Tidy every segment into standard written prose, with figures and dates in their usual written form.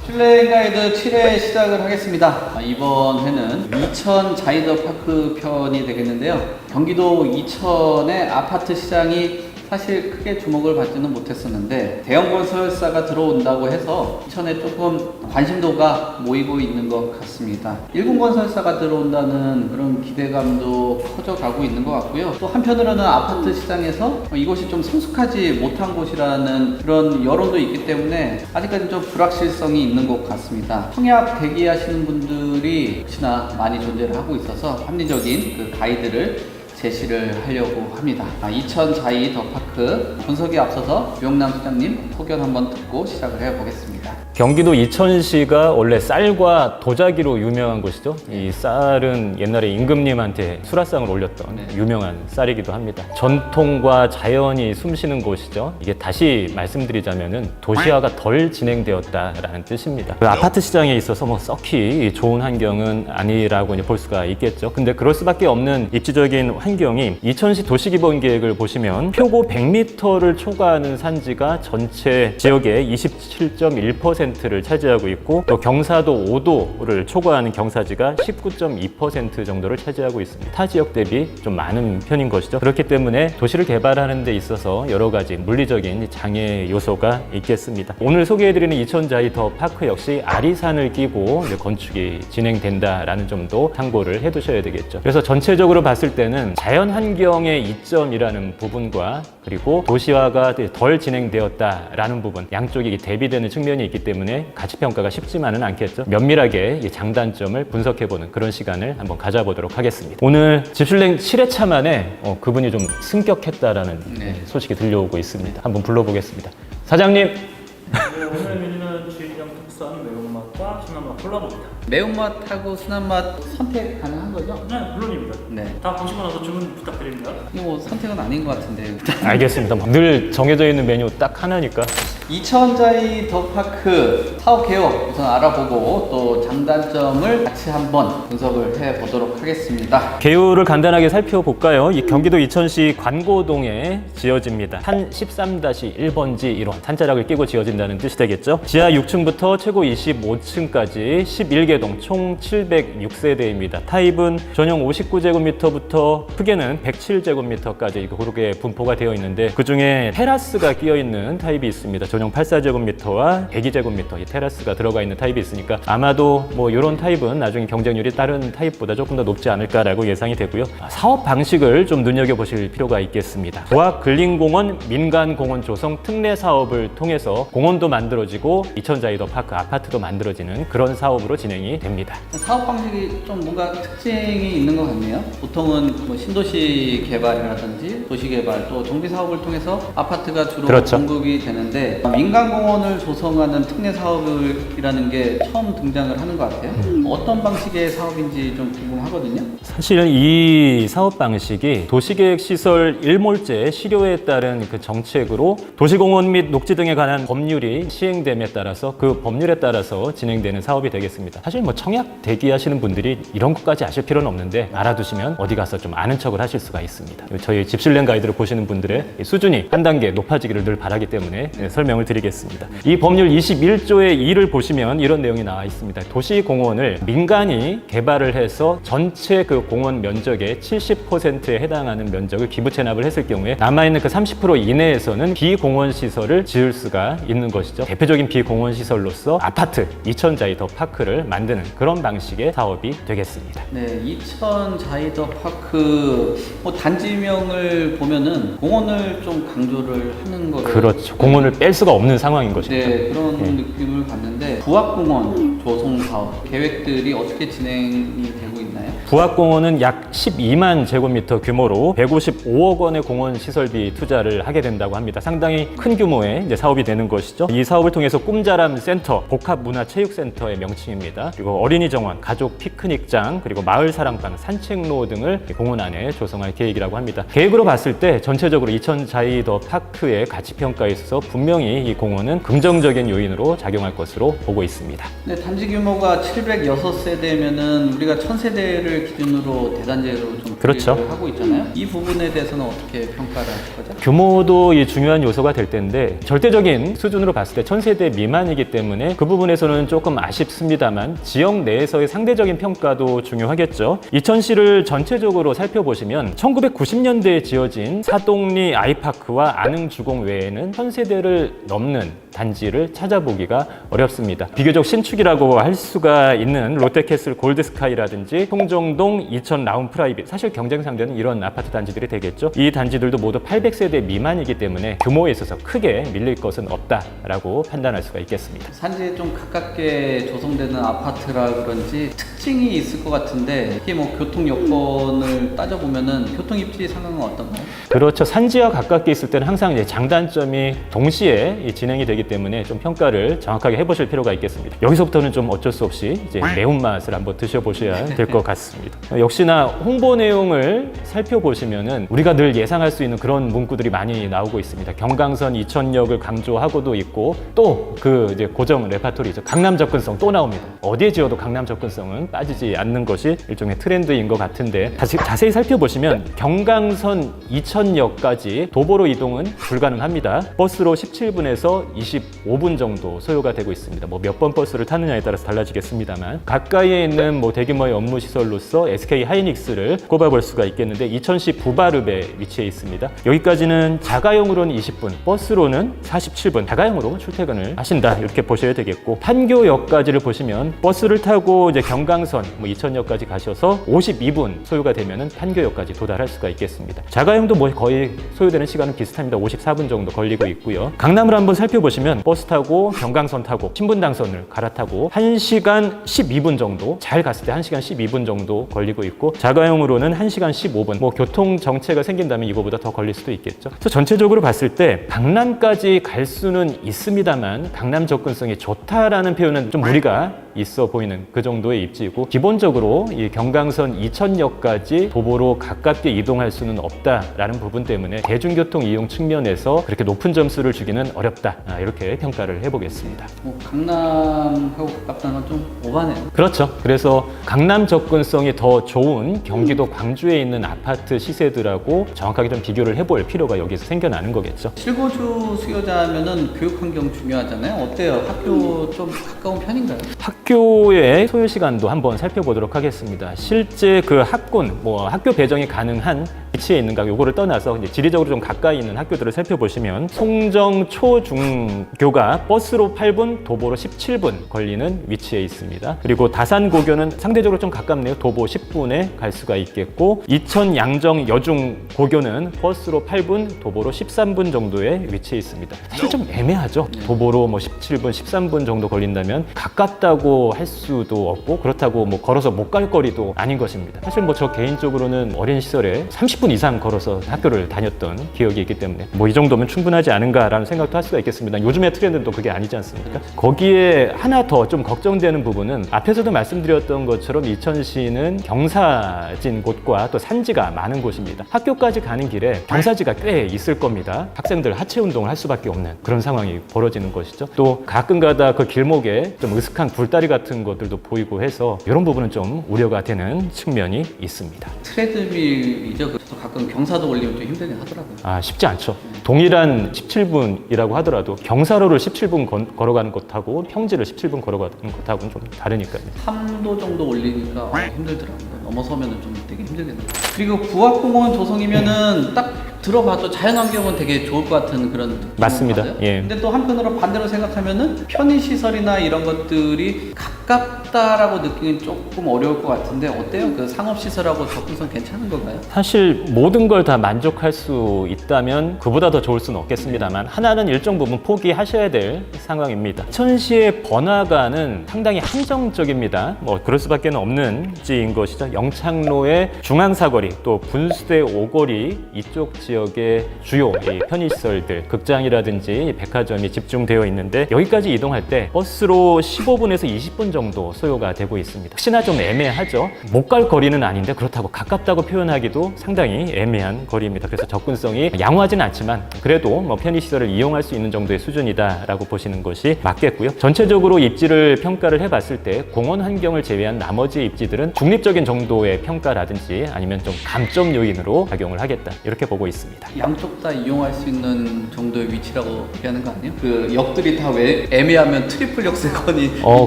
실내 가이드 7회 시작을 하겠습니다. 이번 회는 이천 자이더파크 편이 되겠는데요. 경기도 이천의 아파트 시장이 사실 크게 주목을 받지는 못했었는데 대형 건설사가 들어온다고 해서 이천에 조금 관심도가 모이고 있는 것 같습니다. 일군 건설사가 들어온다는 그런 기대감도 커져가고 있는 것 같고요. 또 한편으로는 아파트 시장에서 이곳이 좀 성숙하지 못한 곳이라는 그런 여론도 있기 때문에 아직까지 좀 불확실성이 있는 것 같습니다. 청약 대기하시는 분들이 혹시나 많이 존재를 하고 있어서 합리적인 그 가이드를 제시를 하려고 합니다. 이천 자이더파크 분석에 앞서서 유영남 소장님 소견 한번 듣고 시작을 해보겠습니다. 경기도 이천시가 원래 쌀과 도자기로 유명한 곳이죠. 이 쌀은 옛날에 임금님한테 수라상을 올렸던 유명한 쌀이기도 합니다. 전통과 자연이 숨쉬는 곳이죠. 이게 다시 말씀드리자면은 도시화가 덜 진행되었다라는 뜻입니다. 그 아파트 시장에 있어서 뭐 썩히 좋은 환경은 아니라고 볼 수가 있겠죠. 근데 그럴 수밖에 없는 입지적인 환경이 이천시 도시기본계획을 보시면 표고 100m를 초과하는 산지가 전체 지역의 27.1%를 차지하고 있고 또 경사도 5도를 초과하는 경사지가 19.2% 정도를 차지하고 있습니다. 타 지역 대비 좀 많은 편인 것이죠. 그렇기 때문에 도시를 개발하는 데 있어서 여러 가지 물리적인 장애 요소가 있겠습니다. 오늘 소개해드리는 이천 자이더파크 역시 아리산을 끼고 건축이 진행된다라는 점도 참고를 해두셔야 되겠죠. 그래서 전체적으로 봤을 때는 자연 환경의 이점이라는 부분과 그리고 도시화가 덜 진행되었다라는 부분 양쪽이 대비되는 측면이 있기 때문에 가치평가가 쉽지만은 않겠죠. 면밀하게 장단점을 분석해보는 그런 시간을 한번 가져보도록 하겠습니다. 오늘 집술랭 7회차 만에 그분이 좀 승격했다라는 소식이 들려오고 있습니다. 한번 불러보겠습니다. 사장님! 네, 오늘 메뉴는 주인장 특수한 매운맛과 순한맛 콜라보입니다. 매운맛하고 순한맛 선택 가능한 거죠? 네, 물론입니다. 네. 다 보시고 나서 주문 부탁드립니다. 이거 뭐 선택은 아닌 것 같은데. 알겠습니다. 늘 정해져 있는 메뉴 딱 하나니까. 이천 자이더파크 사업 개요 우선 알아보고 또 장단점을 같이 한번 분석을 해보도록 하겠습니다. 개요를 간단하게 살펴볼까요? 이 경기도 이천시 관고동에 지어집니다. 한 13-1번지 1원 한자락을 끼고 지어진다는 뜻이 되겠죠. 지하 6층부터 최고 25층까지 11개동 총 706세대입니다. 타입은 전용 59제곱미터부터 크게는 107제곱미터까지 그렇게 분포가 되어 있는데 그중에 테라스가 끼어 있는 타입이 있습니다. 전용 84제곱미터와 102제곱미터 이 테라스가 들어가 있는 타입이 있으니까 아마도 뭐 이런 타입은 나중에 경쟁률이 다른 타입보다 조금 더 높지 않을까라고 예상이 되고요. 사업 방식을 좀 눈여겨보실 필요가 있겠습니다. 도학근린공원 민간공원 조성 특례 사업을 통해서 공원도 만들어지고 이천 자이더파크 아파트도 만들어지는 그런 사업으로 진행이 됩니다. 사업 방식이 좀 뭔가 특징이 있는 것 같네요. 보통은 뭐 신도시 개발이라든지 도시 개발 또 정비 사업을 통해서 아파트가 주로 그렇죠. 공급이 되는데 민간공원을 조성하는 특례 사업이라는 게 처음 등장을 하는 것 같아요. 어떤 방식의 사업인지 좀 궁금하거든요. 사실은 이 사업 방식이 도시계획시설 일몰제 실효에 따른 그 정책으로 도시공원 및 녹지 등에 관한 법률이 시행됨에 따라서 그 법률에 따라서 진행되는 사업이 되겠습니다. 사실 뭐 청약 대기하시는 분들이 이런 것까지 아실 필요는 없는데 알아두시면 어디 가서 좀 아는 척을 하실 수가 있습니다. 저희 집실랭 가이드를 보시는 분들의 수준이 한 단계 높아지기를 늘 바라기 때문에 설명을 드리겠습니다. 이 법률 21조의 2를 보시면 이런 내용이 나와 있습니다. 도시공원을 민간이 개발을 해서 전체 그 공원 면적의 70%에 해당하는 면적을 기부 체납을 했을 경우에 남아있는 그 30% 이내에서는 비공원 시설을 지을 수가 있는 것이죠. 대표적인 비공원 시설로서 아파트 이천 자이더파크를 만드는 그런 방식의 사업이 되겠습니다. 네, 이천 자이더파크 단지명을 보면은 공원을 좀 강조를 하는 거를 그렇죠. 공원을 뺄 수가 없는 상황인 것이죠. 네, 그런 느낌을 받는데 부학공원 조성 사업 계획들이 어떻게 진행이 되고 있나요? 부학공원은 약 12만 제곱미터 규모로 155억 원의 공원 시설비 투자를 하게 된다고 합니다. 상당히 큰 규모의 사업이 되는 것이죠. 이 사업을 통해서 꿈자람 센터, 복합문화체육센터의 명칭입니다. 그리고 어린이 정원, 가족 피크닉장, 그리고 마을 사랑방, 산책로 등을 공원 안에 조성할 계획이라고 합니다. 계획으로 봤을 때 전체적으로 이천 자이더파크의 가치평가에 있어서 분명히 이 공원은 긍정적인 요인으로 작용할 것으로 보고 있습니다. 네, 단지 규모가 706세대면은 우리가 1000세대를 세대를 기준으로 대단지로 좀 그렇죠. 분류를 하고 있잖아요. 이 부분에 대해서는 어떻게 평가를 하실 거죠? 규모도 이 중요한 요소가 될 텐데 절대적인 수준으로 봤을 때 1000세대 미만이기 때문에 그 부분에서는 조금 아쉽습니다만 지역 내에서의 상대적인 평가도 중요하겠죠. 이천시를 전체적으로 살펴보시면 1990년대에 지어진 사동리 아이파크와 안흥주공 외에는 1000세대를 넘는 단지를 찾아보기가 어렵습니다. 비교적 신축이라고 할 수가 있는 롯데캐슬 골드스카이라든지 송정동 이천 라운프라이빗, 사실 경쟁 상대는 이런 아파트 단지들이 되겠죠. 이 단지들도 모두 800세대 미만이기 때문에 규모에 있어서 크게 밀릴 것은 없다라고 판단할 수가 있겠습니다. 산지에 좀 가깝게 조성되는 아파트라 그런지 특징이 있을 것 같은데 특히 뭐 교통 여건을 따져보면은 교통 입지 상황은 어떤가요? 그렇죠. 산지와 가깝게 있을 때는 항상 이제 장단점이 동시에 진행이 되기 때문에 좀 평가를 정확하게 해보실 필요가 있겠습니다. 여기서부터는 좀 어쩔 수 없이 이제 매운맛을 한번 드셔보셔야 될 것 같습니다. 역시나 홍보 내용을 살펴보시면은 우리가 늘 예상할 수 있는 그런 문구들이 많이 나오고 있습니다. 경강선 이천역을 강조하고도 있고 또 그 이제 고정 레파토리죠. 강남 접근성 또 나옵니다. 어디에 지어도 강남 접근성은 빠지지 않는 것이 일종의 트렌드인 것 같은데 자세히 살펴보시면 경강선 이천역까지 도보로 이동은 불가능합니다. 버스로 17분에서 25분 정도 소요가 되고 있습니다. 뭐 몇 번 버스를 타느냐에 따라서 달라지겠습니다만 가까이에 있는 뭐 대규모의 업무 시설로서 SK 하이닉스를 꼽아볼 수가 있겠는데 이천시 부바릅에 위치해 있습니다. 여기까지는 자가용으로는 20분, 버스로는 47분, 자가용으로 출퇴근을 하신다 이렇게 보셔야 되겠고 판교역까지를 보시면 버스를 타고 이제 경강선 뭐 이천역까지 가셔서 52분 소요가 되면은 판교역까지 도달할 수가 있겠습니다. 자가용도 뭐 거의 소요되는 시간은 비슷합니다. 54분 정도 걸리고 있고요. 강남을 한번 살펴보시면 버스 타고 경강선 타고 신분당선을 갈아타고 1시간 12분 정도, 잘 갔을 때 1시간 12분 정도 걸리고 있고 자가용으로는 1시간 15분, 뭐 교통 정체가 생긴다면 이거보다 더 걸릴 수도 있겠죠. 그래서 전체적으로 봤을 때 강남까지 갈 수는 있습니다만 강남 접근성이 좋다라는 표현은 좀 무리가 있어 보이는 그 정도의 입지이고 기본적으로 이 경강선 이천역까지 도보로 가깝게 이동할 수는 없다라는 부분 때문에 대중교통 이용 측면에서 그렇게 높은 점수를 주기는 어렵다 이렇게 평가를 해보겠습니다. 뭐 강남하고 가깝다는 건 좀 오바네요. 그렇죠. 그래서 강남 접근성이 더 좋은 경기도 광주에 있는 아파트 시세들하고 정확하게 좀 비교를 해볼 필요가 여기서 생겨나는 거겠죠. 실거주 수요자면은 교육 환경 중요하잖아요. 어때요? 학교 좀 가까운 편인가요? 학교의 소요 시간도 한번 살펴보도록 하겠습니다. 실제 그 학군, 뭐 학교 배정이 가능한 위치에 있는가 요거를 떠나서 이제 지리적으로 좀 가까이 있는 학교들을 살펴보시면 송정 초중교가 버스로 8분, 도보로 17분 걸리는 위치에 있습니다. 그리고 다산고교는 상대적으로 좀 가깝네요. 도보 10분에 갈 수가 있겠고 이천 양정 여중고교는 버스로 8분, 도보로 13분 정도의 위치에 있습니다. 사실 좀 애매하죠. 도보로 뭐 17분, 13분 정도 걸린다면 가깝다고 할 수도 없고 그렇다고 뭐 걸어서 못 갈 거리도 아닌 것입니다. 사실 뭐 저 개인적으로는 어린 시절에 30분 이상 걸어서 학교를 다녔던 기억이 있기 때문에 뭐 이 정도면 충분하지 않은가라는 생각도 할 수가 있겠습니다. 요즘의 트렌드는 또 그게 아니지 않습니까? 거기에 하나 더 좀 걱정되는 부분은 앞에서도 말씀드렸던 것처럼 이천시는 경사진 곳과 또 산지가 많은 곳입니다. 학교까지 가는 길에 경사지가 꽤 있을 겁니다. 학생들 하체 운동을 할 수밖에 없는 그런 상황이 벌어지는 것이죠. 또 가끔가다 그 길목에 좀 으슥한 굴다리 같은 것들도 보이고 해서 이런 부분은 좀 우려가 되는 측면이 있습니다. 트레드밀이죠. 그래서 가끔 경사도 올리면 좀 힘들긴 하더라고요. 쉽지 않죠. 동일한 17분이라고 하더라도 경사로를 17분 걸어가는 것하고 평지를 17분 걸어가는 것하고는 좀 다르니까요. 3도 정도 올리니까 힘들더라고요. 넘어서면 좀 되게 힘들겠네요. 그리고 부학공원 조성이면은 딱 들어봐도 자연환경은 되게 좋을 것 같은 그런 느낌을 맞습니다. 받아요. 예. 근데 또 한편으로 반대로 생각하면은 편의시설이나 이런 것들이 가깝다라고 느끼긴 조금 어려울 것 같은데 어때요? 그 상업시설하고 접근성 괜찮은 건가요? 사실 모든 걸 다 만족할 수 있다면 그보다 더 좋을 수는 없겠습니다만 하나는 일정 부분 포기하셔야 될 상황입니다. 천시의 번화가는 상당히 한정적입니다. 뭐 그럴 수밖에 없는 지인 것이죠. 영창로의 중앙사거리 또 분수대 오거리 이쪽 지역의 주요 이 편의시설들, 극장이라든지 백화점이 집중되어 있는데 여기까지 이동할 때 버스로 15분에서 20분 정도 소요가 되고 있습니다. 혹시나 좀 애매하죠. 못 갈 거리는 아닌데 그렇다고 가깝다고 표현하기도 상당히 애매한 거리입니다. 그래서 접근성이 양호하진 않지만 그래도 뭐 편의시설을 이용할 수 있는 정도의 수준이다라고 보시는 것이 맞겠고요. 전체적으로 입지를 평가를 해봤을 때 공원 환경을 제외한 나머지 입지들은 중립적인 정도의 평가라든지 아니면 좀 감점 요인으로 작용을 하겠다 이렇게 보고 있습니다. 양쪽 다 이용할 수 있는 정도의 위치라고 얘기하는 거 아니에요? 그 역들이 다 왜 애매하면 트리플 역세권이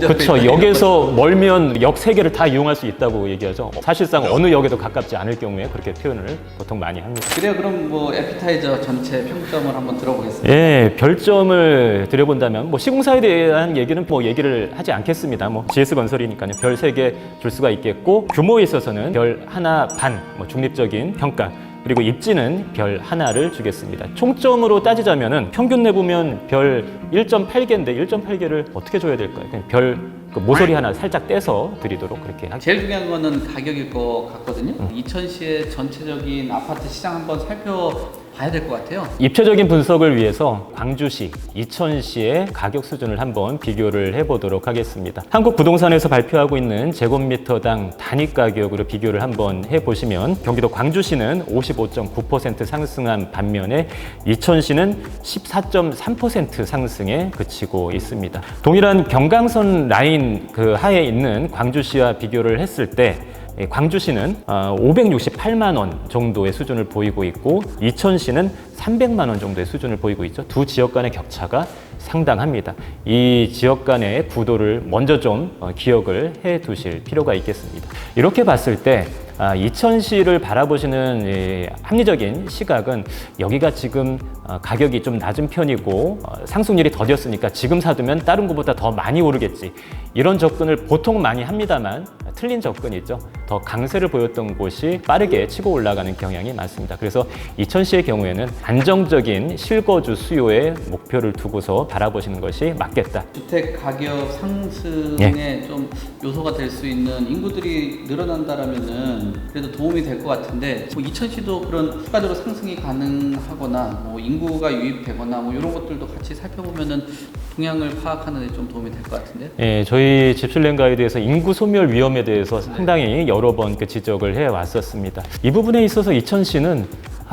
그렇죠. 역에서 멀면 역 3개를 다 이용할 수 있다고 얘기하죠. 사실상 어느 역에도 가깝지 않을 경우에 그렇게 표현을 보통 많이 합니다. 그래요. 그럼 뭐 에피타이저 전체 평점을 한번 들어보겠습니다. 예, 별점을 드려본다면 뭐 시공사에 대한 얘기는 뭐 얘기를 하지 않겠습니다. 뭐 GS건설이니까요. 별 3개 줄 수가 있겠고 규모에 있어서는 별 1.5, 뭐 중립적인 평가 그리고 입지는 별 1를 주겠습니다. 총점으로 따지자면은 평균 내보면 별 1.8개인데 1.8개를 어떻게 줘야 될까요? 그냥 별 모서리 하나 살짝 떼서 드리도록 그렇게 하겠습니다. 제일 중요한 거는 가격일 것 같거든요. 이천시의 전체적인 아파트 시장 한번 살펴봐야 될 것 같아요. 입체적인 분석을 위해서 광주시, 이천시의 가격 수준을 한번 비교를 해보도록 하겠습니다. 한국부동산에서 발표하고 있는 제곱미터당 단위 가격으로 비교를 한번 해보시면 경기도 광주시는 55.9% 상승한 반면에 이천시는 14.3% 상승에 그치고 있습니다. 동일한 경강선 라인 그 하에 있는 광주시와 비교를 했을 때 광주시는 568만 원 정도의 수준을 보이고 있고 이천시는 300만 원 정도의 수준을 보이고 있죠. 두 지역 간의 격차가 상당합니다. 이 지역 간의 구도를 먼저 좀 기억을 해 두실 필요가 있겠습니다. 이렇게 봤을 때 이천시를 바라보시는 합리적인 시각은 여기가 지금 가격이 좀 낮은 편이고 상승률이 더뎠으니까 지금 사두면 다른 곳보다 더 많이 오르겠지 이런 접근을 보통 많이 합니다만 틀린 접근이죠. 더 강세를 보였던 곳이 빠르게 치고 올라가는 경향이 많습니다. 그래서 이천시의 경우에는 안정적인 실거주 수요의 목표를 두고서 바라보시는 것이 맞겠다. 주택 가격 상승에 좀 요소가 될 수 있는 인구들이 늘어난다라면은 그래도 도움이 될 것 같은데 뭐 이천시도 그런 추가적으로 상승이 가능하거나 뭐 인구가 유입되거나 뭐 이런 것들도 같이 살펴보면은 동향을 파악하는 데 좀 도움이 될 것 같은데요. 예, 저희 집실랭 가이드에서 인구 소멸 위험에 대해서 상당히 여러 번 그 지적을 해 왔었습니다. 이 부분에 있어서 이천시는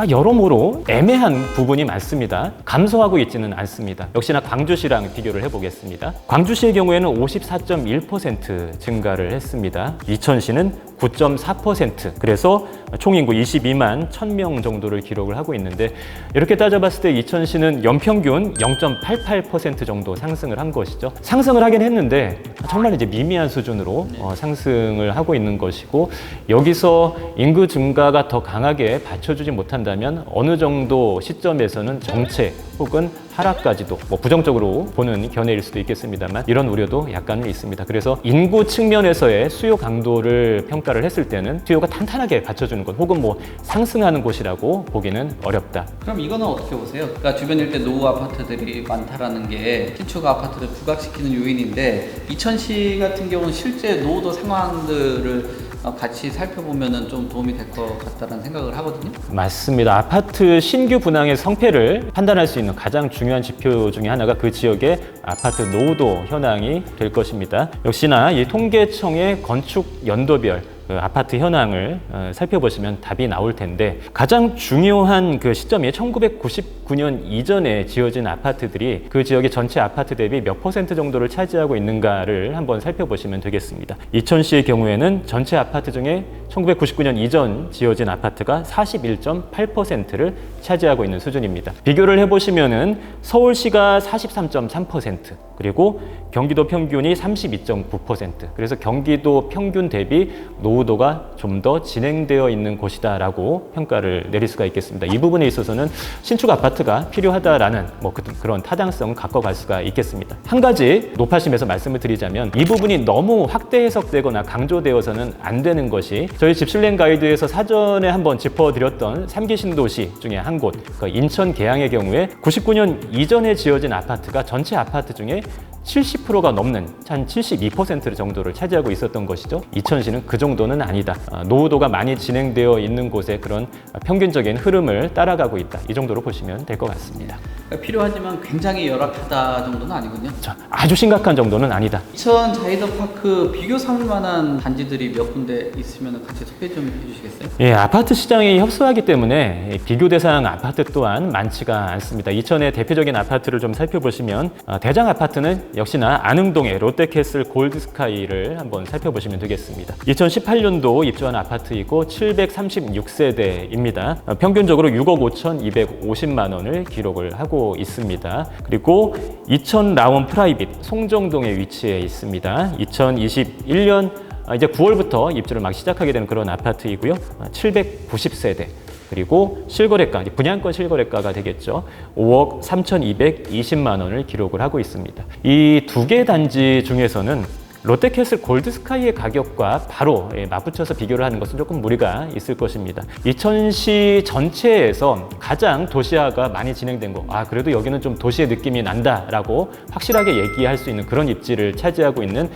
여러모로 애매한 부분이 많습니다. 감소하고 있지는 않습니다. 역시나 광주시랑 비교를 해보겠습니다. 광주시의 경우에는 54.1% 증가를 했습니다. 이천시는 9.4%, 그래서 총인구 22만 1000명 정도를 기록을 하고 있는데 이렇게 따져봤을 때 이천시는 연평균 0.88% 정도 상승을 한 것이죠. 상승을 하긴 했는데 정말 이제 미미한 수준으로 상승을 하고 있는 것이고 여기서 인구 증가가 더 강하게 받쳐주지 못한다면 어느 정도 시점에서는 정체 혹은 하락까지도 뭐 부정적으로 보는 견해일 수도 있겠습니다만 이런 우려도 약간은 있습니다. 그래서 인구 측면에서의 수요 강도를 평가를 했을 때는 수요가 탄탄하게 받쳐주는 곳 혹은 뭐 상승하는 곳이라고 보기는 어렵다. 그럼 이거는 어떻게 보세요? 그러니까 주변 일대 노후 아파트들이 많다라는 게 신축 아파트를 부각시키는 요인인데 이천시 같은 경우는 실제 노후도 상황들을 같이 살펴보면은 좀 도움이 될 것 같다는 생각을 하거든요. 맞습니다. 아파트 신규 분양의 성패를 판단할 수 있는 가장 중요한 지표 중에 하나가 그 지역의 아파트 노후도 현황이 될 것입니다. 역시나 이 통계청의 건축 연도별 그 아파트 현황을 살펴보시면 답이 나올 텐데 가장 중요한 그 시점이 1999년 이전에 지어진 아파트들이 그 지역의 전체 아파트 대비 몇 % 정도를 차지하고 있는가를 한번 살펴보시면 되겠습니다. 이천시의 경우에는 전체 아파트 중에 1999년 이전 지어진 아파트가 41.8%를 차지하고 있는 수준입니다. 비교를 해보시면은 서울시가 43.3% 그리고 경기도 평균이 32.9%. 그래서 경기도 평균 대비 노후도가 좀 더 진행되어 있는 곳이다라고 평가를 내릴 수가 있겠습니다. 이 부분에 있어서는 신축 아파트가 필요하다라는 뭐 그런 타당성을 갖고 갈 수가 있겠습니다. 한 가지 노파심에서 말씀을 드리자면 이 부분이 너무 확대 해석되거나 강조되어서는 안 되는 것이 저희 집실랭 가이드에서 사전에 한번 짚어드렸던 3기 신도시 중에 한 곳, 인천 계양의 경우에 99년 이전에 지어진 아파트가 전체 아파트 중에 70%가 넘는 한 72% 정도를 차지하고 있었던 것이죠. 이천시는 그 정도는 아니다. 노후도가 많이 진행되어 있는 곳에 그런 평균적인 흐름을 따라가고 있다. 이 정도로 보시면 될 것 같습니다. 그러니까 필요하지만 굉장히 열악하다 정도는 아니군요. 자, 아주 심각한 정도는 아니다. 이천 자이더파크 비교 삼을 만한 단지들이 몇 군데 있으면 같이 소개 좀 해주시겠어요? 예, 아파트 시장이 협소하기 때문에 비교 대상 아파트 또한 많지가 않습니다. 이천의 대표적인 아파트를 좀 살펴보시면 대장 아파트는 역시나 안흥동의 롯데캐슬 골드스카이를 한번 살펴보시면 되겠습니다. 2018년도 입주한 아파트이고 736세대입니다. 평균적으로 6억 5,250만 원을 기록을 하고 있습니다. 그리고 이천 라원 프라이빗 송정동에 위치해 있습니다. 2021년 이제 9월부터 입주를 막 시작하게 되는 그런 아파트이고요. 790세대. 그리고 실거래가, 분양권 실거래가가 되겠죠. 5억 3,220만 원을 기록을 하고 있습니다. 이 두 개 단지 중에서는 롯데캐슬 골드스카이의 가격과 바로 맞붙여서 비교를 하는 것은 조금 무리가 있을 것입니다. 이천시 전체에서 가장 도시화가 많이 진행된 거, 그래도 여기는 좀 도시의 느낌이 난다라고 확실하게 얘기할 수 있는 그런 입지를 차지하고 있는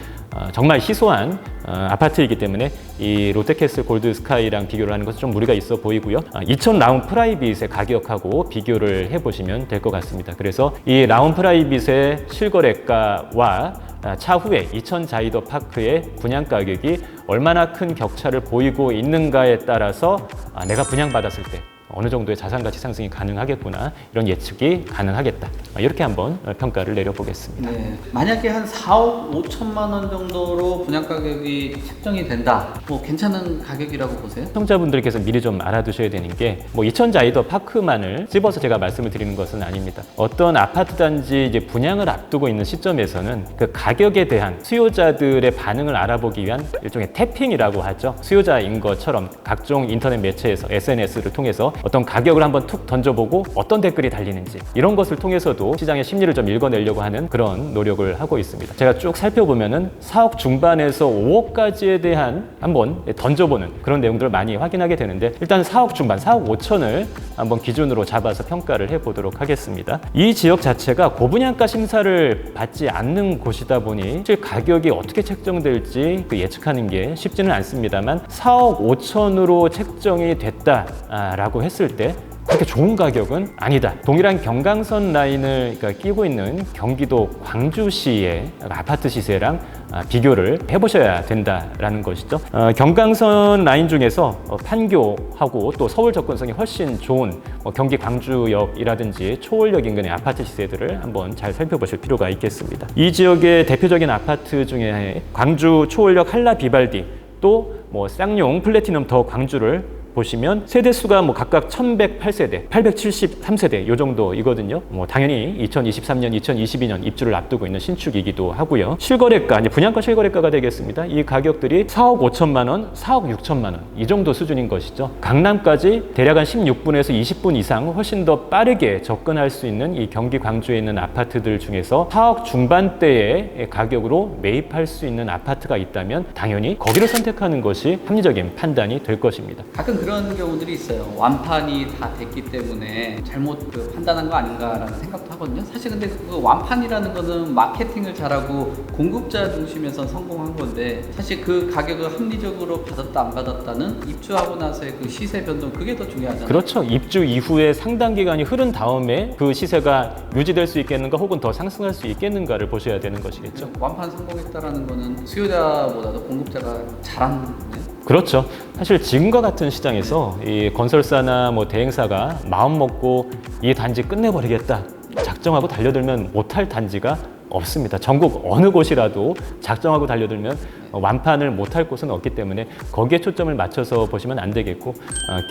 정말 희소한 아파트이기 때문에 이 롯데캐슬 골드스카이랑 비교를 하는 것은 좀 무리가 있어 보이고요. 이천 라운 프라이빗의 가격하고 비교를 해보시면 될 것 같습니다. 그래서 이 라운 프라이빗의 실거래가와 차후에 이천 자이더 파크의 분양 가격이 얼마나 큰 격차를 보이고 있는가에 따라서 내가 분양받았을 때 어느 정도의 자산 가치 상승이 가능하겠구나, 이런 예측이 가능하겠다, 이렇게 한번 평가를 내려보겠습니다. 네, 만약에 한 4억 5천만 원 정도로 분양 가격이 책정이 된다, 뭐 괜찮은 가격이라고 보세요? 시청자분들께서 미리 좀 알아두셔야 되는 게, 이천 자이더 파크만을 집어서 제가 말씀을 드리는 것은 아닙니다. 어떤 아파트 단지 이제 분양을 앞두고 있는 시점에서는 그 가격에 대한 수요자들의 반응을 알아보기 위한 일종의 태핑이라고 하죠. 수요자인 것처럼 각종 인터넷 매체에서 SNS를 통해서 어떤 가격을 한번 툭 던져보고 어떤 댓글이 달리는지, 이런 것을 통해서도 시장의 심리를 좀 읽어내려고 하는 그런 노력을 하고 있습니다. 제가 쭉 살펴보면은 4억 중반에서 5억까지에 대한 한번 던져보는 그런 내용들을 많이 확인하게 되는데, 일단 4억 중반, 4억 5천을 한번 기준으로 잡아서 평가를 해보도록 하겠습니다. 이 지역 자체가 고분양가 심사를 받지 않는 곳이다 보니 실제 가격이 어떻게 책정될지 예측하는 게 쉽지는 않습니다만, 4억 5천으로 책정이 됐다라고 했을 때 그렇게 좋은 가격은 아니다. 동일한 경강선 라인을 끼고 있는 경기도 광주시의 아파트 시세랑 비교를 해보셔야 된다라는 것이죠. 경강선 라인 중에서 판교하고 또 서울 접근성이 훨씬 좋은 경기 광주역이라든지 초월역 인근의 아파트 시세들을 한번 잘 살펴보실 필요가 있겠습니다. 이 지역의 대표적인 아파트 중에 광주 초월역 한라 비발디, 또 쌍용 플래티넘 더 광주를 보시면 세대수가 각각 1108세대, 873세대 요 정도이거든요. 당연히 2023년, 2022년 입주를 앞두고 있는 신축이기도 하고요. 실거래가, 이제 분양권 실거래가가 되겠습니다. 이 가격들이 4억 5천만 원, 4억 6천만 원 이 정도 수준인 것이죠. 강남까지 대략 한 16분에서 20분 이상 훨씬 더 빠르게 접근할 수 있는 이 경기 광주에 있는 아파트들 중에서 4억 중반대의 가격으로 매입할 수 있는 아파트가 있다면 당연히 거기를 선택하는 것이 합리적인 판단이 될 것입니다. 가끔 그런 경우들이 있어요. 완판이 다 됐기 때문에 잘못 판단한 거 아닌가라는 생각도 하거든요. 사실 근데 그 완판이라는 거는 마케팅을 잘하고 공급자 중심에서 성공한 건데, 사실 그 가격을 합리적으로 받았다 안 받았다는 입주하고 나서의 그 시세 변동, 그게 더 중요하잖아요. 그렇죠. 입주 이후에 상당 기간이 흐른 다음에 그 시세가 유지될 수 있겠는가 혹은 더 상승할 수 있겠는가를 보셔야 되는 것이겠죠. 완판 성공했다라는 거는 수요자보다도 공급자가 잘한 거네요. 그렇죠. 사실 지금과 같은 시장에서 이 건설사나 대행사가 마음 먹고 이 단지 끝내버리겠다 작정하고 달려들면 못할 단지가 없습니다. 전국 어느 곳이라도 작정하고 달려들면 완판을 못할 곳은 없기 때문에 거기에 초점을 맞춰서 보시면 안 되겠고,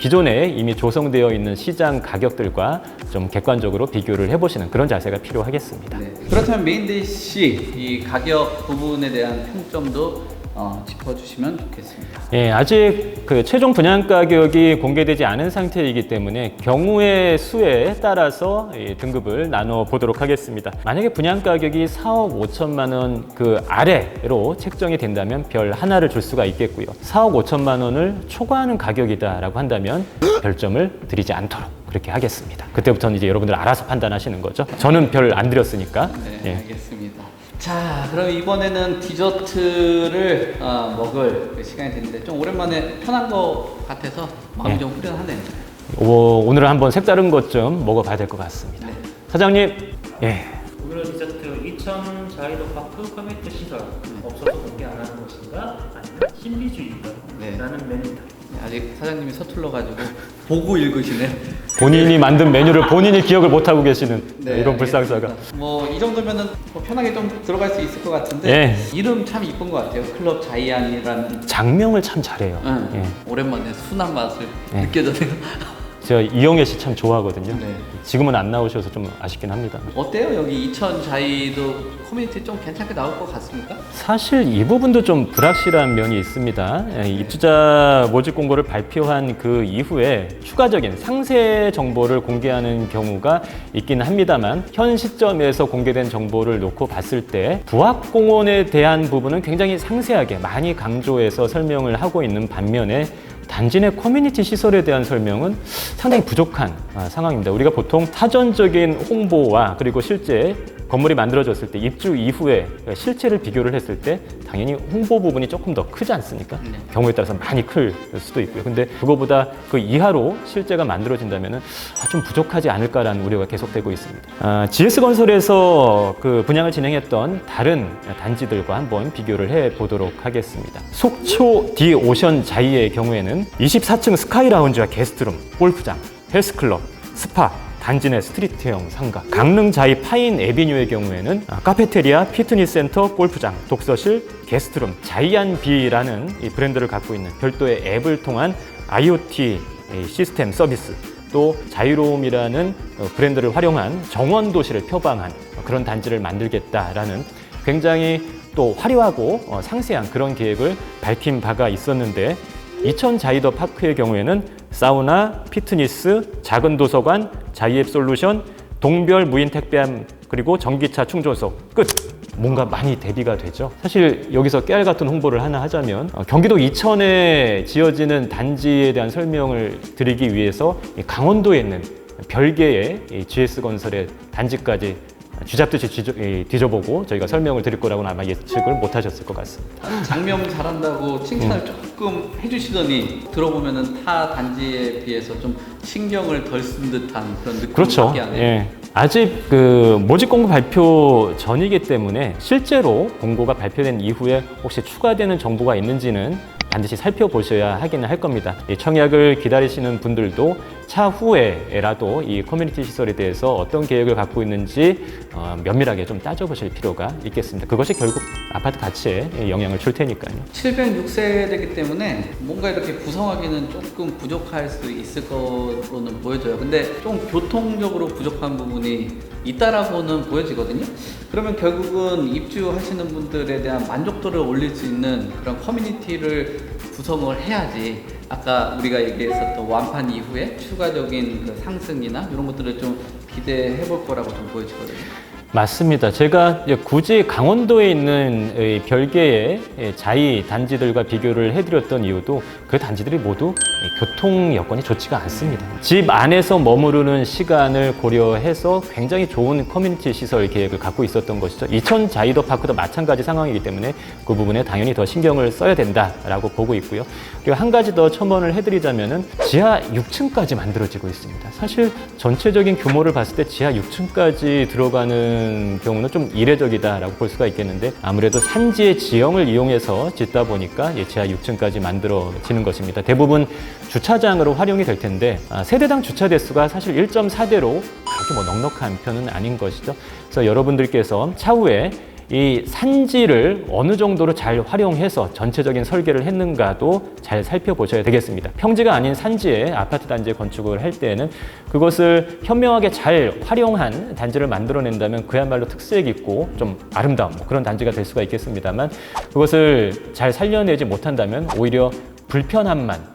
기존에 이미 조성되어 있는 시장 가격들과 좀 객관적으로 비교를 해보시는 그런 자세가 필요하겠습니다. 네. 그렇다면 메인데이씨 이 가격 부분에 대한 평점도 짚어주시면 좋겠습니다. 예, 아직 그 최종 분양 가격이 공개되지 않은 상태이기 때문에 경우의 수에 따라서 등급을 나눠 보도록 하겠습니다. 만약에 분양 가격이 4억 5천만 원 그 아래로 책정이 된다면 별 하나를 줄 수가 있겠고요. 4억 5천만 원을 초과하는 가격이다라고 한다면 별점을 드리지 않도록 그렇게 하겠습니다. 그때부터는 이제 여러분들 알아서 판단하시는 거죠. 저는 별 안 드렸으니까. 네, 예. 알겠습니다. 자, 그럼 이번에는 디저트를 먹을 그 시간이 됐는데 좀 오랜만에 편한 거 같아서 마음이 네. 좀 후련하네요. 오늘은 한번 색다른 것 좀 먹어봐야 될 것 같습니다. 네. 사장님, 예. 오늘은 디저트 이천 자이로파크 커뮤니티 시설 없어서 공개 안 하는 것인가 아니면 신비주의인가 네. 라는 메뉴입니다. 아직 사장님이 서툴러가지고 보고 읽으시네. 본인이 만든 메뉴를 본인이 기억을 못하고 계시는 네, 이런 불상사가. 뭐 이 정도면은 뭐 편하게 좀 들어갈 수 있을 것 같은데 예. 이름 참 이쁜 것 같아요. 클럽 자이안이라는. 장명을 참 잘해요. 응. 예. 오랜만에 순한 맛을 예. 느껴져요. 제가 이영애 씨 참 좋아하거든요. 네. 지금은 안 나오셔서 좀 아쉽긴 합니다. 어때요? 여기 이천 자이도 커뮤니티 좀 괜찮게 나올 것 같습니까? 사실 이 부분도 좀 불확실한 면이 있습니다. 예, 입주자 모집 공고를 발표한 그 이후에 추가적인 상세 정보를 공개하는 경우가 있기는 합니다만 현 시점에서 공개된 정보를 놓고 봤을 때 부학공원에 대한 부분은 굉장히 상세하게 많이 강조해서 설명을 하고 있는 반면에 단지 내 커뮤니티 시설에 대한 설명은 상당히 부족한 상황입니다. 우리가 보통 사전적인 홍보와 그리고 실제 건물이 만들어졌을 때 입주 이후에 실체를 비교를 했을 때 당연히 홍보 부분이 조금 더 크지 않습니까? 네. 경우에 따라서 많이 클 수도 있고요. 근데 그거보다 그 이하로 실제가 만들어진다면 좀 부족하지 않을까라는 우려가 계속되고 있습니다. GS건설에서 그 분양을 진행했던 다른 단지들과 한번 비교를 해보도록 하겠습니다. 속초 디오션 자이의 경우에는 24층 스카이 라운지와 게스트룸, 골프장, 헬스클럽, 스파, 단지 내 스트리트형 상가, 강릉 자이 파인 에비뉴의 경우에는 카페테리아, 피트니스 센터, 골프장, 독서실, 게스트룸, 자이안비라는 이 브랜드를 갖고 있는 별도의 앱을 통한 IoT 시스템 서비스, 또 자유로움이라는 브랜드를 활용한 정원 도시를 표방한 그런 단지를 만들겠다라는 굉장히 또 화려하고 상세한 그런 계획을 밝힌 바가 있었는데, 이천 자이더 파크의 경우에는 사우나, 피트니스, 작은 도서관, 자이앱 솔루션, 동별 무인 택배함, 그리고 전기차 충전소 끝! 뭔가 많이 대비가 되죠. 사실 여기서 깨알 같은 홍보를 하나 하자면 경기도 이천에 지어지는 단지에 대한 설명을 드리기 위해서 강원도에 있는 별개의 GS건설의 단지까지 쥐잡듯이 뒤져보고 저희가 설명을 드릴 거라고는 아마 예측을 못 하셨을 것 같습니다. 장명 잘한다고 칭찬을 조금 해주시더니 들어보면은 타 단지에 비해서 좀 신경을 덜 쓴 듯한 그런 느낌이 그렇죠. 받게 하네요. 예. 아직 그 모집 공고 발표 전이기 때문에 실제로 공고가 발표된 이후에 혹시 추가되는 정보가 있는지는 반드시 살펴보셔야 하기는 할 겁니다. 이 청약을 기다리시는 분들도 차후에라도 이 커뮤니티 시설에 대해서 어떤 계획을 갖고 있는지 면밀하게 좀 따져보실 필요가 있겠습니다. 그것이 결국 아파트 가치에 영향을 줄 테니까요. 706세대이기 때문에 뭔가 이렇게 구성하기는 조금 부족할 수 있을 거로는 보여져요. 근데 좀 교통적으로 부족한 부분이 있다라고는 보여지거든요. 그러면 결국은 입주하시는 분들에 대한 만족도를 올릴 수 있는 그런 커뮤니티를 구성을 해야지 아까 우리가 얘기했었던 완판 이후에 추가적인 그 상승이나 이런 것들을 좀 기대해 볼 거라고 좀 보여지거든요. 맞습니다. 제가 굳이 강원도에 있는 별개의 자이 단지들과 비교를 해드렸던 이유도 그 단지들이 모두 교통 여건이 좋지가 않습니다. 집 안에서 머무르는 시간을 고려해서 굉장히 좋은 커뮤니티 시설 계획을 갖고 있었던 것이죠. 이천 자이더 파크도 마찬가지 상황이기 때문에 그 부분에 당연히 더 신경을 써야 된다라고 보고 있고요. 그리고 한 가지 더 첨언을 해드리자면은 지하 6층까지 만들어지고 있습니다. 사실 전체적인 규모를 봤을 때 지하 6층까지 들어가는 경우는 좀 이례적이다라고 볼 수가 있겠는데, 아무래도 산지의 지형을 이용해서 짓다 보니까 지하 6층까지 만들어지는 것입니다. 대부분 주차장으로 활용이 될 텐데 세대당 주차 대수가 사실 1.4대로 그렇게 뭐 넉넉한 편은 아닌 것이죠. 그래서 여러분들께서 차후에 이 산지를 어느 정도로 잘 활용해서 전체적인 설계를 했는가도 잘 살펴보셔야 되겠습니다. 평지가 아닌 산지에 아파트 단지 건축을 할 때에는 그것을 현명하게 잘 활용한 단지를 만들어낸다면 그야말로 특색 있고 좀 아름다운 그런 단지가 될 수가 있겠습니다만, 그것을 잘 살려내지 못한다면 오히려 불편함만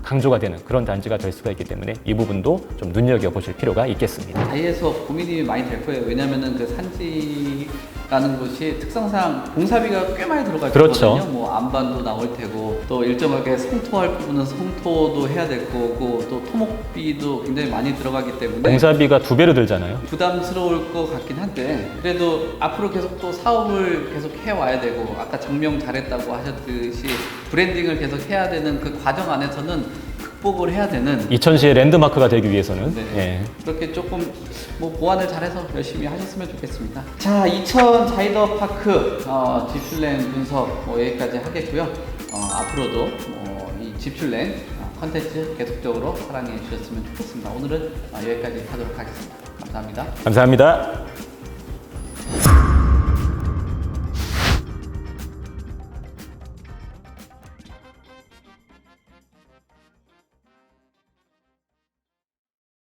강조가 되는 그런 단지가 될 수가 있기 때문에 이 부분도 좀 눈여겨보실 필요가 있겠습니다. 자이에서 고민이 많이 될 거예요. 왜냐면은 그 산지 라는 것이 특성상 공사비가 꽤 많이 들어갈 그렇죠. 거거든요. 뭐 안반도 나올 테고 또 일정하게 성토할 부분은 성토도 해야 될 거고 또 토목비도 굉장히 많이 들어가기 때문에 공사비가 2배로 들잖아요. 부담스러울 것 같긴 한데 그래도 앞으로 계속 또 사업을 계속 해와야 되고 아까 정명 잘했다고 하셨듯이 브랜딩을 계속 해야 되는 그 과정 안에서는 극복을 해야 되는 이천시의 랜드마크가 되기 위해서는 네. 예. 그렇게 조금 뭐 보완을 잘해서 열심히 하셨으면 좋겠습니다. 자, 이천 자이더 파크 집출랭 분석 뭐 여기까지 하겠고요. 앞으로도 이 집출랭 컨텐츠 계속적으로 사랑해 주셨으면 좋겠습니다. 오늘은 여기까지 하도록 하겠습니다. 감사합니다. 감사합니다.